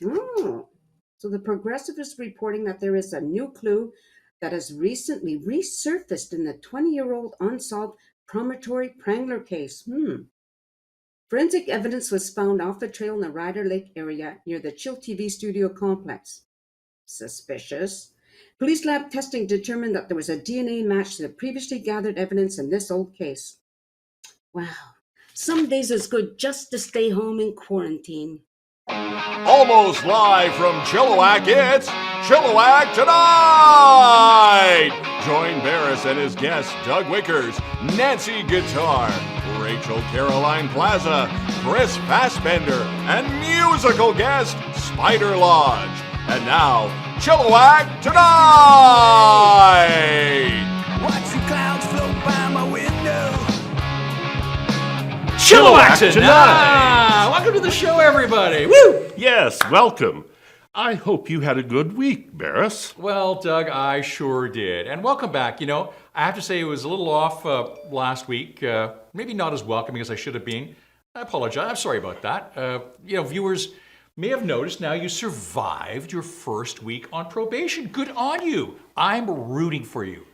Oh, so the Progressive is reporting that there is a new clue that has recently resurfaced in the 20-year-old unsolved Promontory Prangler case. Forensic evidence was found off the trail in the Ryder Lake area near the chillTV studio complex. Suspicious. Police lab testing determined that there was a DNA match to the previously gathered evidence in this old case. Wow. Some days it's good just to stay home in quarantine. Almost live from Chilliwack, it's Chilliwack Tonight! Join Barris and his guests Doug Wickers, Nancy Guitar, Rachel Caroline Plaza, Chris Fassbender, and musical guest Spiderlodge. And now, Chilliwack Tonight! Watch the clouds float by my window. Chilliwack Tonight! Welcome to the show, everybody! Woo! Yes, welcome. I hope you had a good week, Barris. Well, Doug, I sure did. And welcome back. You know, I have to say it was a little off last week. Maybe not as welcoming as I should have been. I apologize. I'm sorry about that. Viewers may have noticed now you survived your first week on probation. Good on you. I'm rooting for you.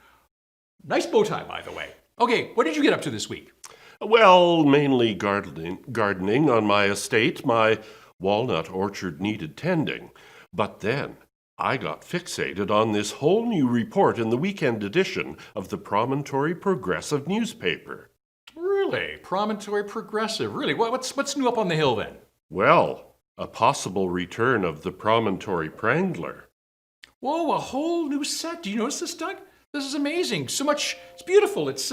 Nice bow tie, by the way. Okay, what did you get up to this week? Well, mainly gardening on my estate. My walnut orchard needed tending. But then I got fixated on this whole new report in the weekend edition of the Promontory Progressive newspaper. Really? Promontory Progressive? Really? What's new up on the hill then? Well, a possible return of the Promontory Prangler. Whoa, a whole new set. Do you notice this, Doug? This is amazing. So much. It's beautiful. It's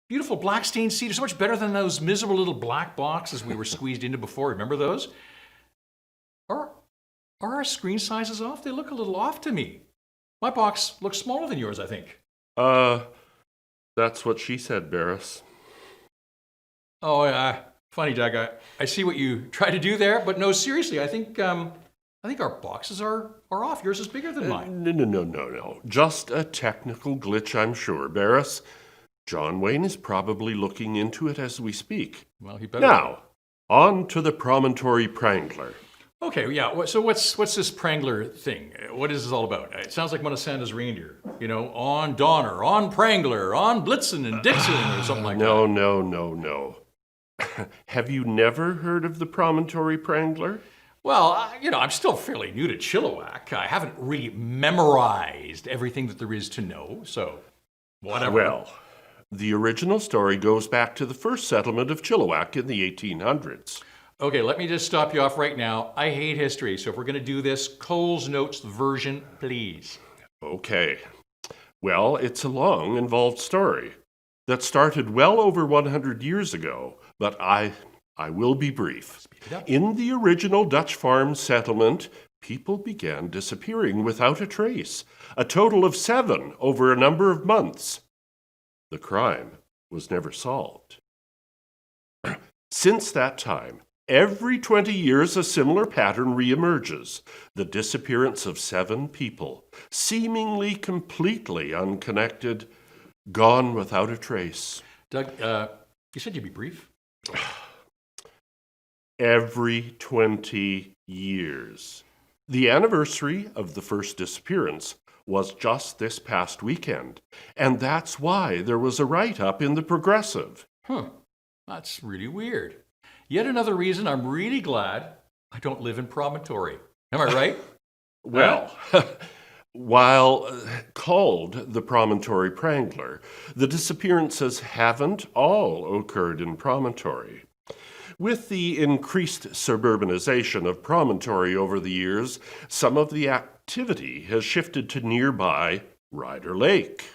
beautiful black stained cedar. So much better than those miserable little black boxes we were squeezed into before. Remember those? Are our screen sizes off? They look a little off to me. My box looks smaller than yours, I think. That's what she said, Barris. Oh, funny, Doug. I see what you tried to do there, but no, seriously, I think our boxes are off. Yours is bigger than mine. No. Just a technical glitch, I'm sure, Barris. John Wayne is probably looking into it as we speak. Well, he better. Now, on to the Promontory Prangler. Okay, yeah. So what's this Prangler thing? What is this all about? It sounds like one of Santa's reindeer. You know, on Donner, on Prangler, on Blitzen and Dixon, or something like that. No. Have you never heard of the Promontory Prangler? Well, I'm still fairly new to Chilliwack. I haven't really memorized everything that there is to know, so whatever. Well, the original story goes back to the first settlement of Chilliwack in the 1800s. Okay, let me just stop you off right now. I hate history, so if we're going to do this, Cole's Notes version, please. Okay. Well, it's a long, involved story that started well over 100 years ago, but I will be brief. Speed it up. In the original Dutch farm settlement, people began disappearing without a trace, a total of 7 over a number of months. The crime was never solved. Since that time, every 20 years a similar pattern reemerges, the disappearance of 7 people, seemingly completely unconnected, gone without a trace. Doug, you said you'd be brief? Every 20 years. The anniversary of the first disappearance was just this past weekend, and that's why there was a write-up in the Progressive. That's really weird. Yet another reason I'm really glad I don't live in Promontory. Am I right? Well, while called the Promontory Prangler, the disappearances haven't all occurred in Promontory. With the increased suburbanization of Promontory over the years, some of the activity has shifted to nearby Ryder Lake.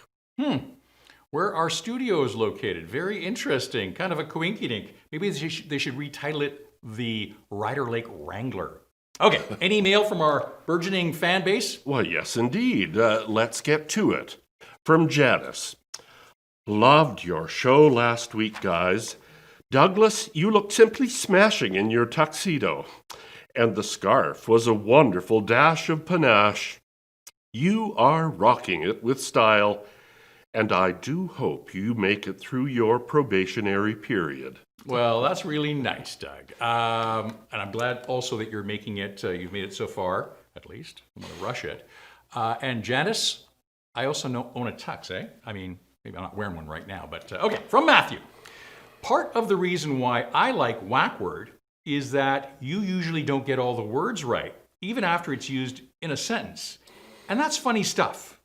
Where our studio is located. Very interesting. Kind of a coinkydink. Maybe they should retitle it the Ryder Lake Wrangler. Okay, any mail from our burgeoning fan base? Well, yes, indeed. Let's get to it. From Janice. Loved your show last week, guys. Douglas, you looked simply smashing in your tuxedo. And the scarf was a wonderful dash of panache. You are rocking it with style. And I do hope you make it through your probationary period. Well, that's really nice, Doug. And I'm glad also that you're making it, you've made it so far, at least. I'm going to rush it. And Janice, I also own a tux, eh? I mean, maybe I'm not wearing one right now, but okay, from Matthew. Part of the reason why I like whackword is that you usually don't get all the words right, even after it's used in a sentence. And that's funny stuff.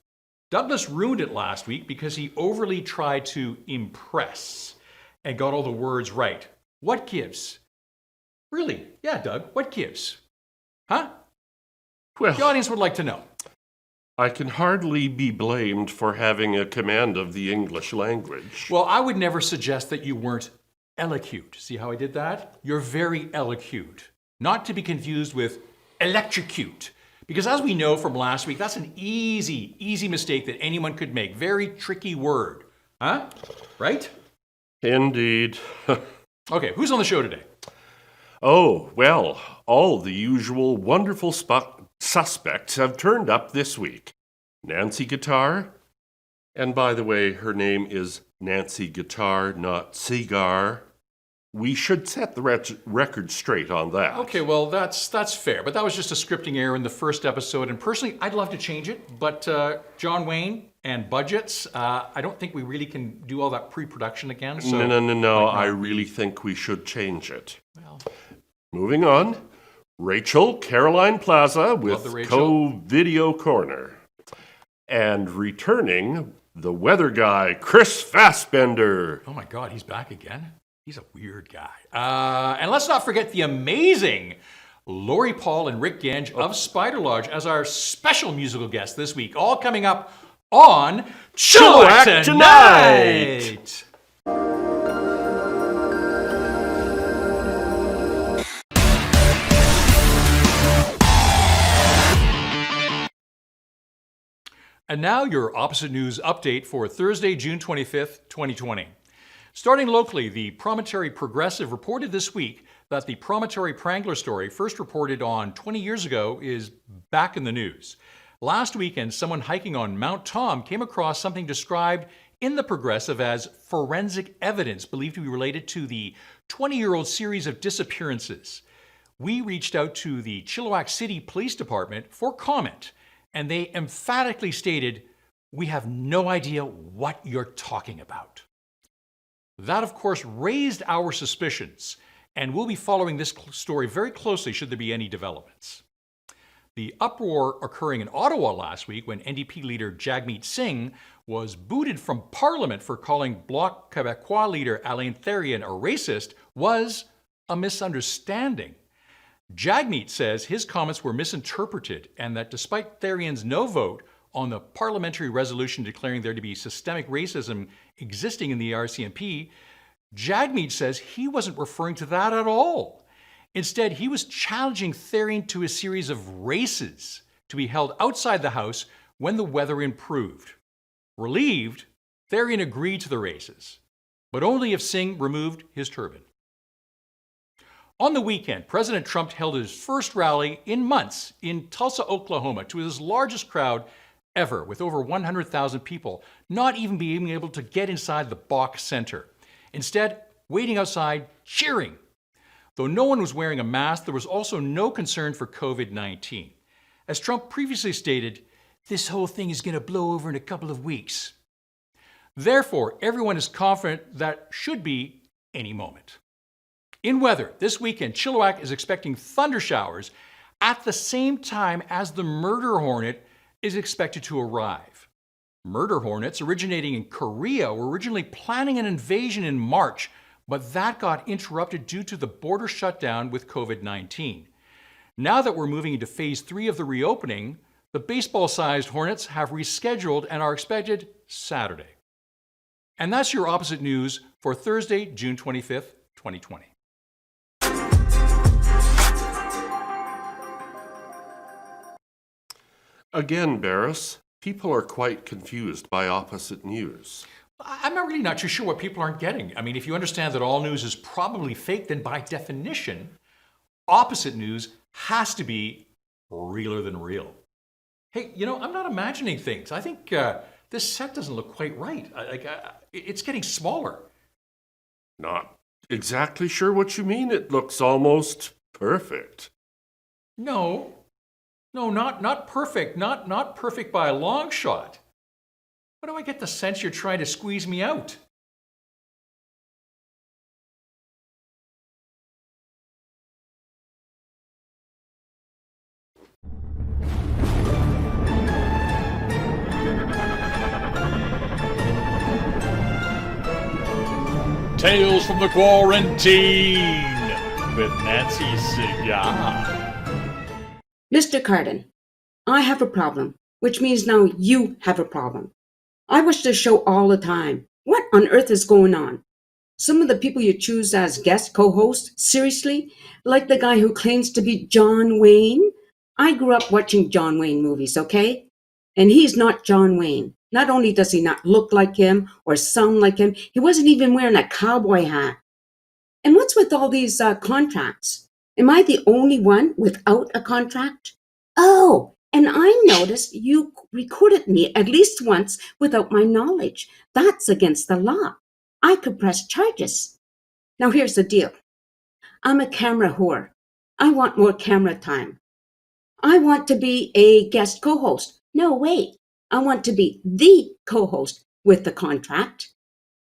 Douglas ruined it last week because he overly tried to impress and got all the words right. What gives? Really? Yeah, Doug, what gives? Huh? Well, The audience would like to know. I can hardly be blamed for having a command of the English language. Well, I would never suggest that you weren't eloquent. See how I did that? You're very eloquent. Not to be confused with electrocute. Because as we know from last week, that's an easy mistake that anyone could make. Very tricky word. Huh? Right? Indeed. Okay, who's on the show today? Oh, well, all the usual wonderful suspects have turned up this week. Nancy Guitar, and by the way, her name is Nancy Guitar, not Cigar. We should set the record straight on that. Okay, well, that's fair, but that was just a scripting error in the first episode, and personally, I'd love to change it, but John Wayne and budgets, I don't think we really can do all that pre-production again, so... No, I really think we should change it. Well, Moving on, Rachel Caroline Plaza with the Rachel. COVIdeo Corner. And returning, the weather guy, Chris Fassbender. oh my God, he's back again? He's a weird guy. And let's not forget the amazing Lori Paul and Rick Genge of Spiderlodge as our special musical guests this week, all coming up on Chilliwack Tonight! And now your opposite news update for Thursday, June 25th, 2020. Starting locally, the Promontory Progressive reported this week that the Promontory Prangler story, first reported on 20 years ago, is back in the news. Last weekend, someone hiking on Mount Tom came across something described in the Progressive as forensic evidence believed to be related to the 20-year-old series of disappearances. We reached out to the Chilliwack City Police Department for comment, and they emphatically stated, "We have no idea what you're talking about." That, of course, raised our suspicions, and we'll be following this story very closely should there be any developments. The uproar occurring in Ottawa last week when NDP leader Jagmeet Singh was booted from Parliament for calling Bloc Québécois leader Alain Thérien a racist was a misunderstanding. Jagmeet says his comments were misinterpreted and that despite Thérien's no vote on the parliamentary resolution declaring there to be systemic racism existing in the RCMP, Jagmeet says he wasn't referring to that at all. Instead, he was challenging Therien to a series of races to be held outside the House when the weather improved. Relieved, Therien agreed to the races, but only if Singh removed his turban. On the weekend, President Trump held his first rally in months in Tulsa, Oklahoma, to his largest crowd ever, with over 100,000 people not even being able to get inside the Bach Center. Instead, waiting outside, cheering. Though no one was wearing a mask, there was also no concern for COVID-19. As Trump previously stated, this whole thing is going to blow over in a couple of weeks. Therefore, everyone is confident that should be any moment. In weather, this weekend, Chilliwack is expecting thunder showers at the same time as the murder hornet is expected to arrive. Murder hornets originating in Korea were originally planning an invasion in March, but that got interrupted due to the border shutdown with COVID-19. Now that we're moving into phase 3 of the reopening, the baseball-sized hornets have rescheduled and are expected Saturday. And that's your opposite news for Thursday, June 25th, 2020. Again, Barris, people are quite confused by opposite news. I'm not too sure what people aren't getting. I mean, if you understand that all news is probably fake, then by definition, opposite news has to be realer than real. Hey, I'm not imagining things. I think this set doesn't look quite right. It's getting smaller. Not exactly sure what you mean. It looks almost perfect. No, not perfect. Not perfect by a long shot. Why do I get the sense you're trying to squeeze me out? Tales from the Quarantine with Nancy Cigar. Mr. Carden, I have a problem, which means now you have a problem. I watch this show all the time. What on earth is going on? Some of the people you choose as guest co-hosts, seriously? Like the guy who claims to be John Wayne? I grew up watching John Wayne movies, okay? And he's not John Wayne. Not only does he not look like him or sound like him, he wasn't even wearing a cowboy hat. And what's with all these contracts? Am I the only one without a contract? Oh, and I noticed you recorded me at least once without my knowledge. That's against the law. I could press charges. Now here's the deal. I'm a camera whore. I want more camera time. I want to be a guest co-host. No, wait. I want to be the co-host with the contract.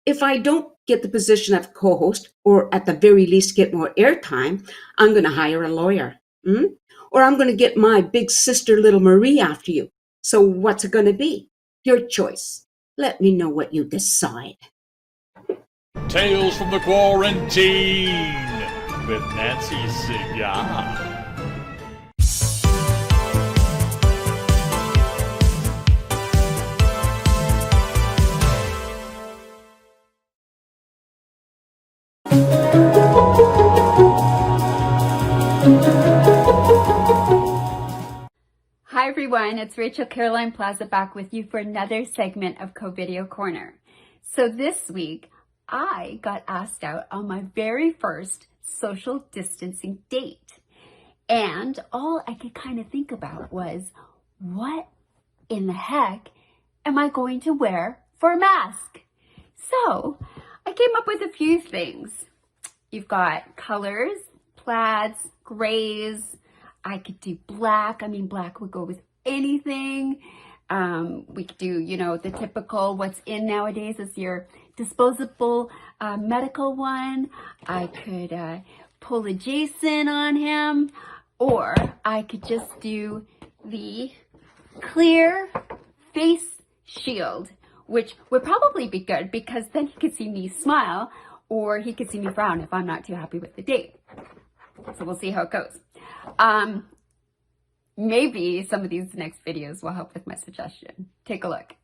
If I don't get the position of co-host, or at the very least get more airtime, I'm going to hire a lawyer. Or I'm going to get my big sister, little Marie, after you. So what's it going to be? Your choice. Let me know what you decide. Tales from the Quarantine with Nancy Cigar. Hi everyone, it's Rachel Caroline Plaza back with you for another segment of COVIDeo Corner. So this week, I got asked out on my very first social distancing date. And all I could kind of think about was, what in the heck am I going to wear for a mask? So I came up with a few things. You've got colors, plaids, grays. I could do black. I mean, black would go with anything. We could do, the typical what's in nowadays is your disposable medical one. I could pull a Jason on him, or I could just do the clear face shield, which would probably be good because then he could see me smile or he could see me frown if I'm not too happy with the date. So we'll see how it goes. Maybe some of these next videos will help with my suggestion. Take a look.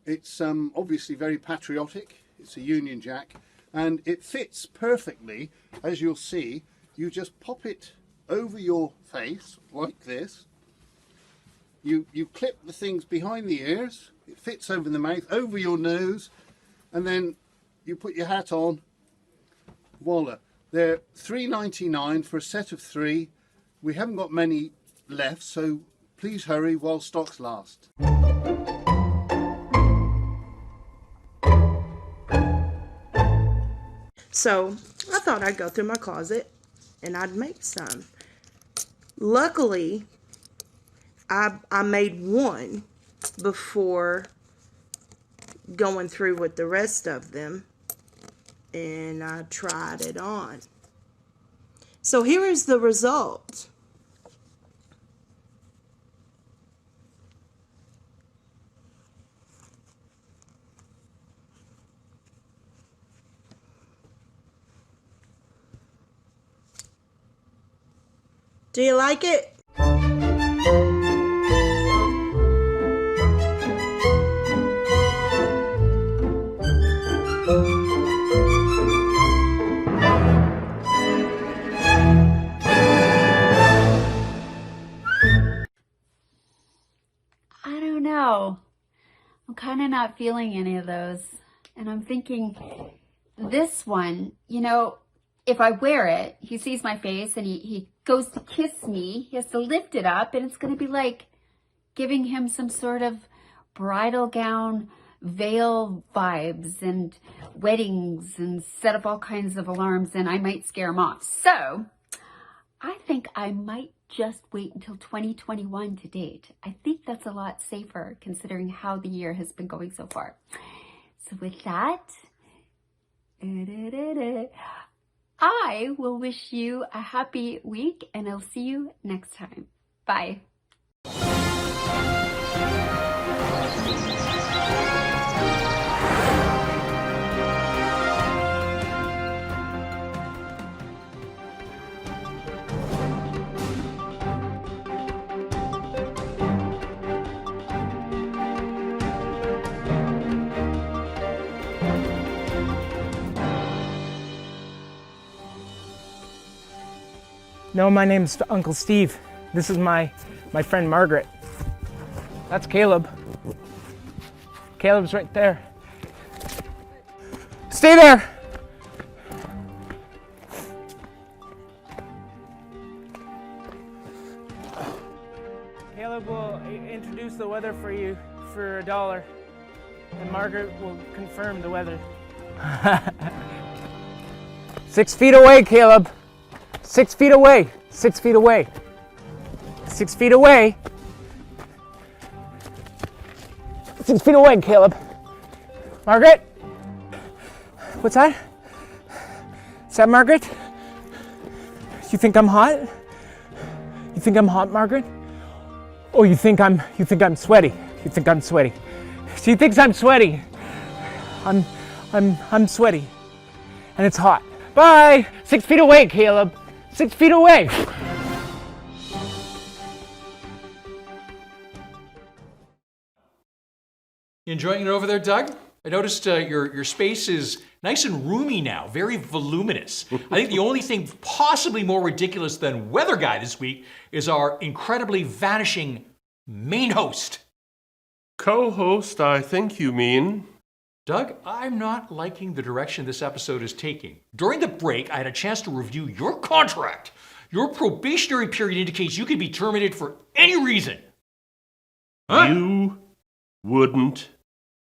It's obviously very patriotic. It's a Union Jack and it fits perfectly. As you'll see, you just pop it over your face like this. You clip the things behind the ears. It fits over the mouth, over your nose, and then you put your hat on. Voila. They're $3.99 for a set of 3. We haven't got many left, so please hurry while stocks last. So I thought I'd go through my closet and I'd make some. Luckily, I made one before going through with the rest of them, and I tried it on. So here is the result. Do you like it? I don't know. I'm kind of not feeling any of those. And I'm thinking, this one, if I wear it, he sees my face and he goes to kiss me. He has to lift it up and it's going to be like giving him some sort of bridal gown veil vibes and weddings and set up all kinds of alarms, and I might scare him off. So I think I might just wait until 2021 to date. I think that's a lot safer considering how the year has been going so far. So with that, I will wish you a happy week, and I'll see you next time. Bye. No, my name's Uncle Steve. This is my friend Margaret. That's Caleb. Caleb's right there. Stay there! Caleb will introduce the weather for you for $1, and Margaret will confirm the weather. 6 feet away, Caleb. 6 feet away. 6 feet away. 6 feet away. 6 feet away, Caleb. Margaret? What's that? Is that Margaret? You think I'm hot? You think I'm hot, Margaret? Or you think I'm sweaty? You think I'm sweaty? She thinks I'm sweaty. I'm sweaty. And it's hot. Bye! 6 feet away, Caleb. 6 feet away. You enjoying it over there, Doug? I noticed your space is nice and roomy now, very voluminous. I think the only thing possibly more ridiculous than Weather Guy this week is our incredibly vanishing main host. Co-host, I think you mean. Doug, I'm not liking the direction this episode is taking. During the break, I had a chance to review your contract. Your probationary period indicates you could be terminated for any reason. Huh? You wouldn't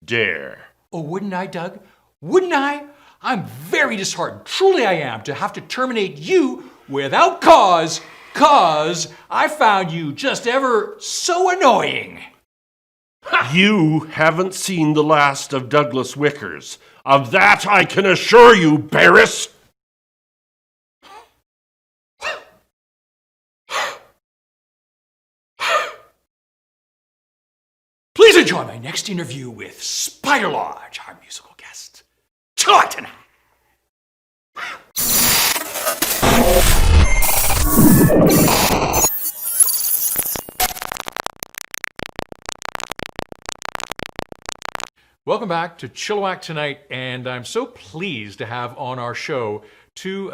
dare. Oh, wouldn't I, Doug? Wouldn't I? I'm very disheartened, truly I am, to have to terminate you without cause I found you just ever so annoying. You haven't seen the last of Douglas Wickers. Of that I can assure you, Barris. Please enjoy my next interview with Spiderlodge, our musical guest. Chilliwack Tonight. Welcome back to Chilliwack Tonight, and I'm so pleased to have on our show two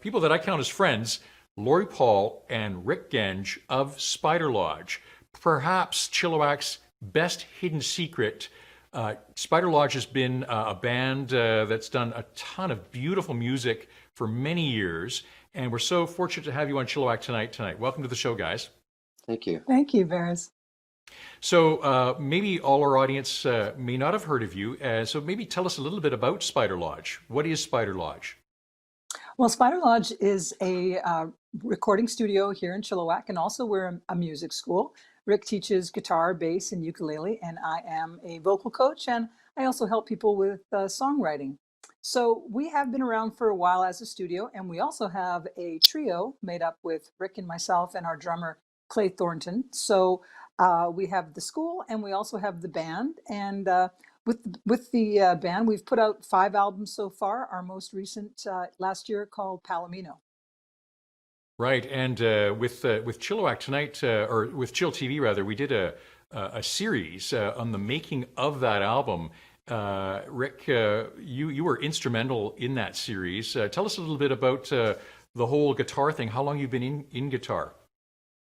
people that I count as friends, Lori Paul and Rick Genge of Spiderlodge. Perhaps Chilliwack's best hidden secret. Spiderlodge has been a band that's done a ton of beautiful music for many years, and we're so fortunate to have you on Chilliwack tonight. Welcome to the show, guys. Thank you. Thank you, Varys. So maybe all our audience may not have heard of you, so maybe tell us a little bit about Spiderlodge. What is Spiderlodge? Well, Spiderlodge is a recording studio here in Chilliwack, and also we're a music school. Rick teaches guitar, bass, and ukulele, and I am a vocal coach, and I also help people with songwriting. So we have been around for a while as a studio, and we also have a trio made up with Rick and myself and our drummer, Clay Thornton. So we have the school, and we also have the band. And with the band, we've put out 5 albums so far. Our most recent last year called Palomino. Right, and with Chilliwack Tonight, or with ChillTV rather, we did a series on the making of that album. Rick, you were instrumental in that series. Tell us a little bit about the whole guitar thing. How long you've been in guitar?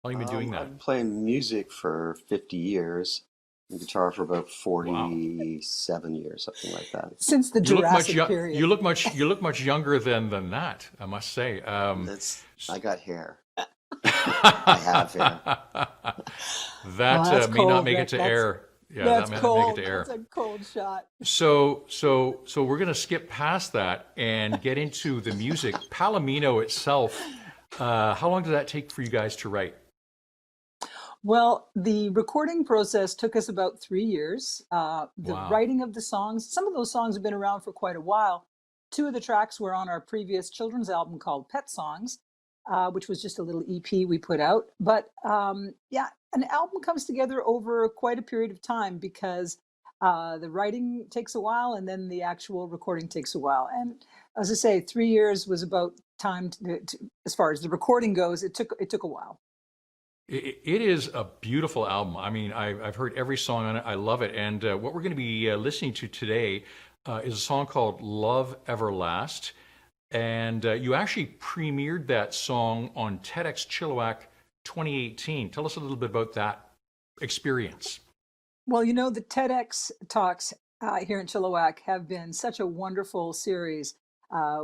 How long have you been doing that? I've been playing music for 50 years, and guitar for about 47 years, something like that. Since the Jurassic period. You look much younger than that, I must say. I got hair. I have, yeah. That Oh, that's may not cold, make it Rick. to That's- air. Yeah, That's that may not cold. make it to air. That's a cold shot. So we're going to skip past that and get into the music. Palomino itself, how long did that take for you guys to write? Well, the recording process took us about 3 years. The Wow. writing of the songs, some of those songs have been around for quite a while. 2 of the tracks were on our previous children's album called Pet Songs, which was just a little EP we put out. But yeah, an album comes together over quite a period of time because the writing takes a while and then the actual recording takes a while. And as I say, 3 years was about time as far as the recording goes. It took a while. It is a beautiful album. I mean, I've heard every song on it. I love it. And what we're going to be listening to today is a song called Love Everlast. And you actually premiered that song on TEDxChilliwack 2018. Tell us a little bit about that experience. Well, you know, the TEDx talks here in Chilliwack have been such a wonderful series.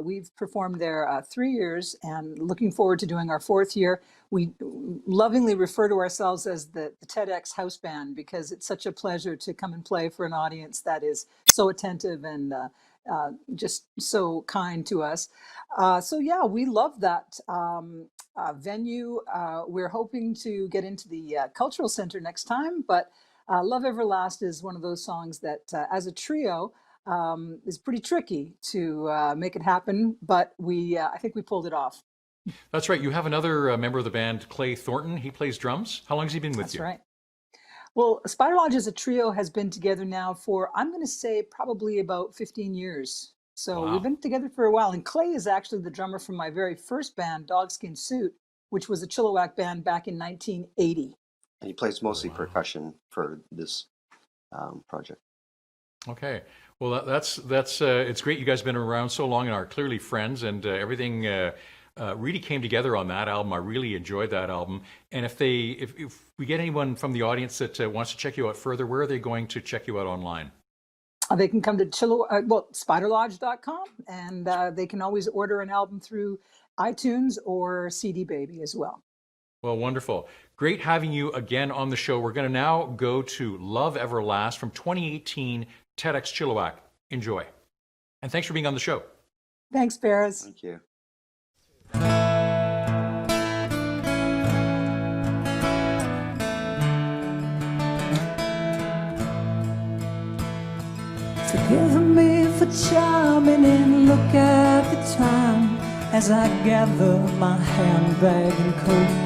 We've performed there 3 years and looking forward to doing our 4th year. We lovingly refer to ourselves as the TEDx house band because it's such a pleasure to come and play for an audience that is so attentive and just so kind to us. So yeah, we love that venue. We're hoping to get into the Cultural Center next time, but Love Everlast is one of those songs that as a trio is pretty tricky to make it happen, but I think we pulled it off. That's right. You have another member of the band, Clay Thornton. He plays drums. How long has he been with you? That's right. Well, Spiderlodge as a trio has been together now for, I'm going to say, probably about 15 years. So Wow. we've been together for a while. And Clay is actually the drummer from my very first band, Dogskin Suit, which was a Chilliwack band back in 1980. And he plays mostly percussion for this project. Okay. Well, that's it's great. You guys have been around so long and are clearly friends, and everything really came together on that album. I really enjoyed that album. And if we get anyone from the audience that wants to check you out further, where are they going to check you out online? They can come to Spiderlodge.com, and they can always order an album through iTunes or CD Baby as well. Well, wonderful. Great having you again on the show. We're going to now go to Love Everlast from 2018 TEDxChilliwack. Enjoy. And thanks for being on the show. Thanks, Barris. Thank you. Forgive me for chiming in, look at the time as I gather my handbag and coat.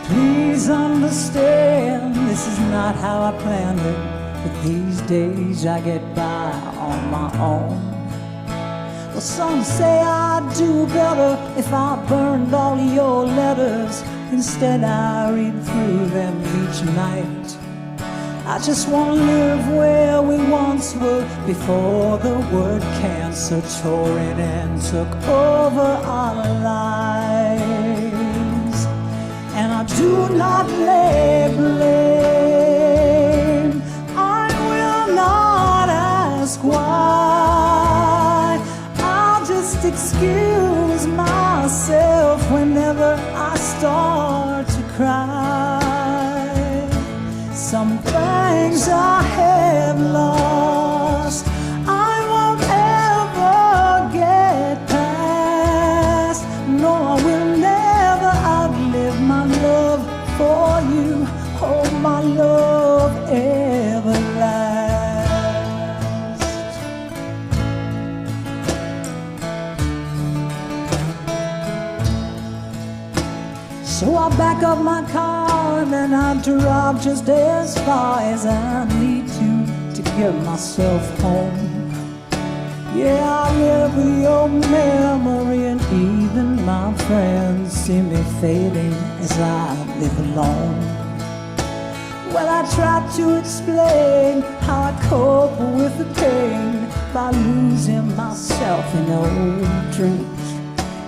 Please understand, this is not how I planned it, but these days I get by on my own. Well, some say I'd do better if I burned all your letters. Instead I read through them each night. I just want to live where we once were before the word cancer tore in and took over our lives. And I do not lay blame. I will not ask why. I'll just excuse myself whenever I start to cry. Some things I have lost, I won't ever get past. No, I will never outlive my love for you. Oh, my love everlasts. So I back up my car and then I drive just as far as I need to get myself home. Yeah, I live with your memory and even my friends see me fading as I live alone. Well, I try to explain how I cope with the pain by losing myself in old dreams.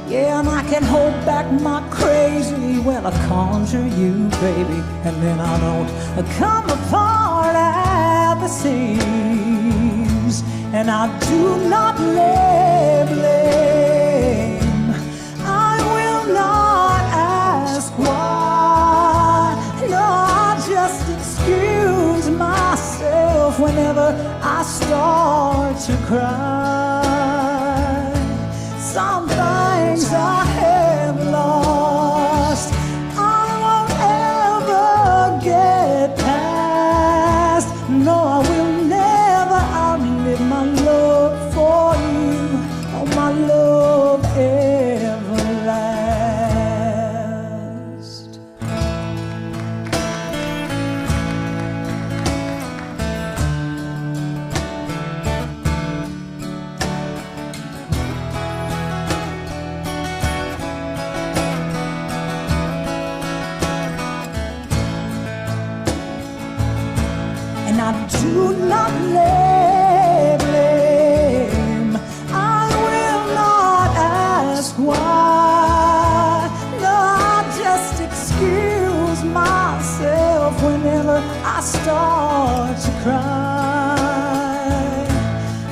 Yeah, and I can hold back my crazy when I conjure you, baby, and then I don't come apart at the seams. And I do not lay blame. I will not whenever I start to cry. Some things I have lost, I won't ever get past. No, I will never outlive my love for you. Oh, my love everlast. And I do not lay blame, I will not ask why. No, I just excuse myself whenever I start to cry.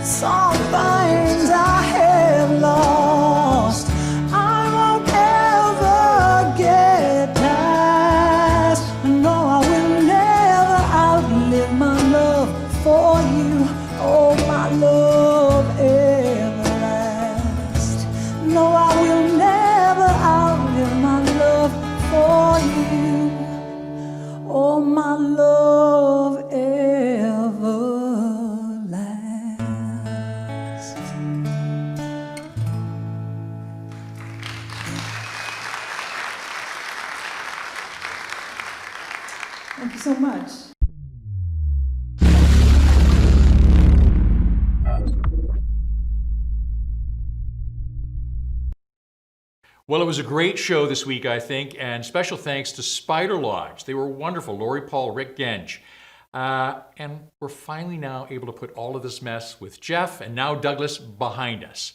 Some things I have lost, I won't ever get past. No, I will never outlive my love for you. Oh, my love everlast. No, I will never outlive my love for you. Oh, my love everlast. Thank you so much. Well, it was a great show this week, I think, and special thanks to Spiderlodge. They were wonderful. Lori, Paul, Rick, Genge. And we're finally now able to put all of this mess with Jeff and now Douglas behind us.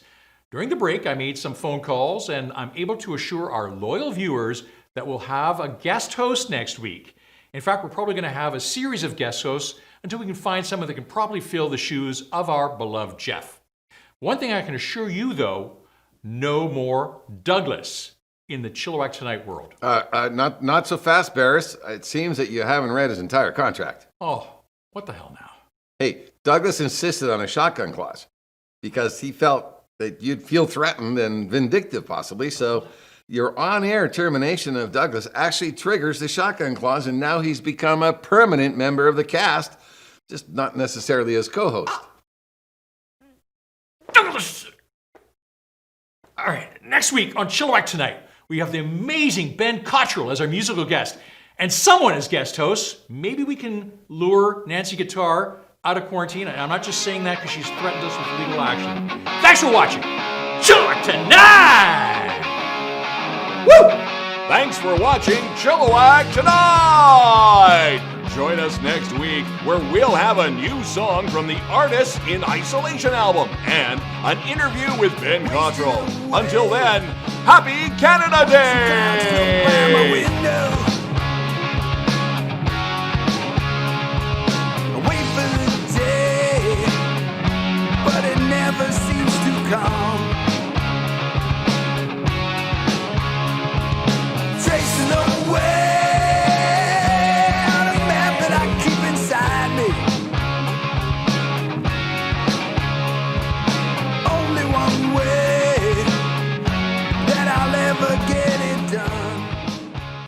During the break, I made some phone calls, and I'm able to assure our loyal viewers that we'll have a guest host next week. In fact, we're probably going to have a series of guest hosts until we can find someone that can probably fill the shoes of our beloved Jeff. One thing I can assure you, though, no more Douglas in the Chilliwack Tonight world. Not so fast, Barris. It seems that you haven't read his entire contract. Oh, what the hell now? Hey, Douglas insisted on a shotgun clause because he felt that you'd feel threatened and vindictive possibly, so your on-air termination of Douglas actually triggers the shotgun clause, and now he's become a permanent member of the cast, just not necessarily as co-host. Douglas! All right, next week on Chilliwack Tonight, we have the amazing Ben Cottrell as our musical guest, and someone as guest host. Maybe we can lure Nancy Guitar out of quarantine. I'm not just saying that because she's threatened us with legal action. Thanks for watching Chilliwack Tonight! Woo! Thanks for watching Chilliwack Tonight! Join us next week where we'll have a new song from the Artists in Isolation album and an interview with Ben Cottrell. Until then, Happy Canada Day!